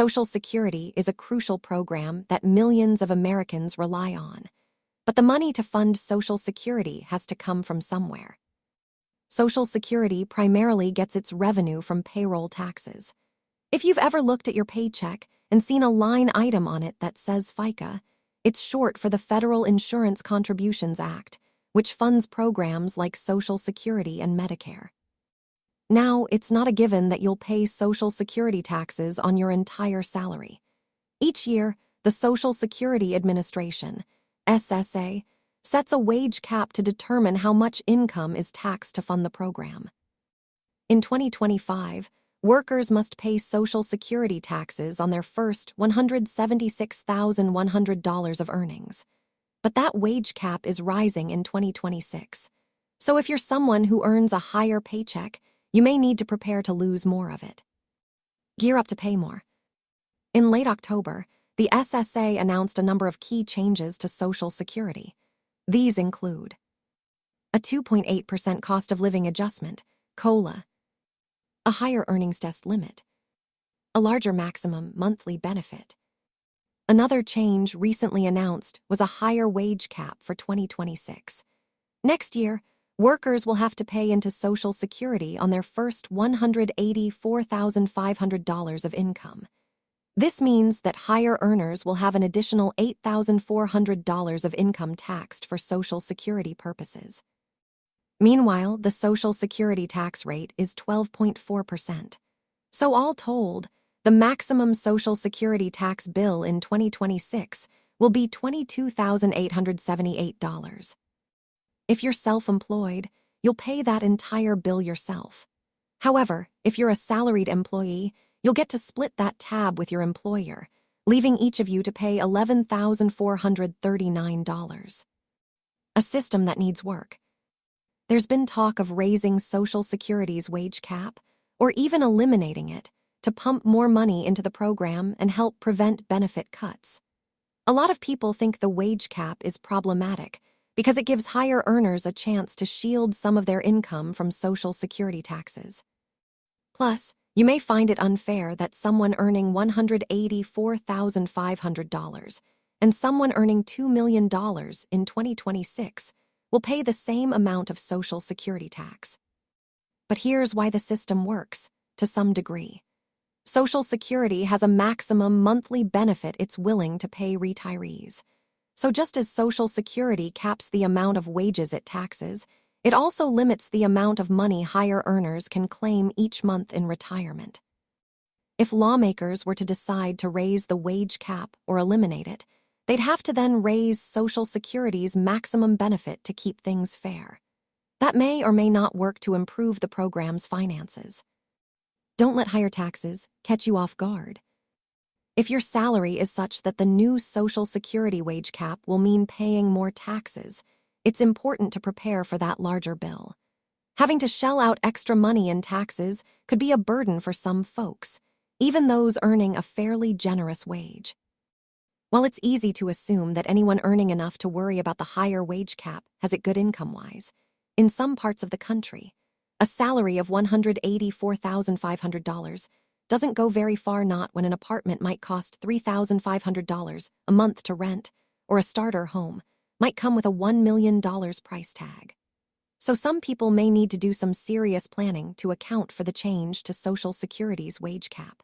Social Security is a crucial program that millions of Americans rely on. But the money to fund Social Security has to come from somewhere. Social Security primarily gets its revenue from payroll taxes. If you've ever looked at your paycheck and seen a line item on it that says FICA, it's short for the Federal Insurance Contributions Act, which funds programs like Social Security and Medicare. Now, it's not a given that you'll pay Social Security taxes on your entire salary. Each year, the Social Security Administration, SSA, sets a wage cap to determine how much income is taxed to fund the program. In 2025, workers must pay Social Security taxes on their first $176,100 of earnings. But that wage cap is rising in 2026. So if you're someone who earns a higher paycheck, you may need to prepare to lose more of it. Gear up to pay more. In late October, the SSA announced a number of key changes to Social Security. These include a 2.8% cost of living adjustment, COLA, a higher earnings test limit, a larger maximum monthly benefit. Another change recently announced was a higher wage cap for 2026. Next year, workers will have to pay into Social Security on their first $184,500 of income. This means that higher earners will have an additional $8,400 of income taxed for Social Security purposes. Meanwhile, the Social Security tax rate is 12.4%. So all told, the maximum Social Security tax bill in 2026 will be $22,878. If you're self-employed, you'll pay that entire bill yourself. However, if you're a salaried employee, you'll get to split that tab with your employer, leaving each of you to pay $11,439. A system that needs work. There's been talk of raising Social Security's wage cap, or even eliminating it, to pump more money into the program and help prevent benefit cuts. A lot of people think the wage cap is problematic because it gives higher earners a chance to shield some of their income from Social Security taxes. Plus, you may find it unfair that someone earning $184,500 and someone earning $2 million in 2026 will pay the same amount of Social Security tax. But here's why the system works, to some degree. Social Security has a maximum monthly benefit it's willing to pay retirees. So just as Social Security caps the amount of wages it taxes, it also limits the amount of money higher earners can claim each month in retirement. If lawmakers were to decide to raise the wage cap or eliminate it, they'd have to then raise Social Security's maximum benefit to keep things fair. That may or may not work to improve the program's finances. Don't let higher taxes catch you off guard. If your salary is such that the new Social Security wage cap will mean paying more taxes, it's important to prepare for that larger bill. Having to shell out extra money in taxes could be a burden for some folks, even those earning a fairly generous wage. While it's easy to assume that anyone earning enough to worry about the higher wage cap has it good income-wise, in some parts of the country, a salary of $184,500 doesn't go very far, not when an apartment might cost $3,500 a month to rent, or a starter home might come with a $1 million price tag. So some people may need to do some serious planning to account for the change to Social Security's wage cap.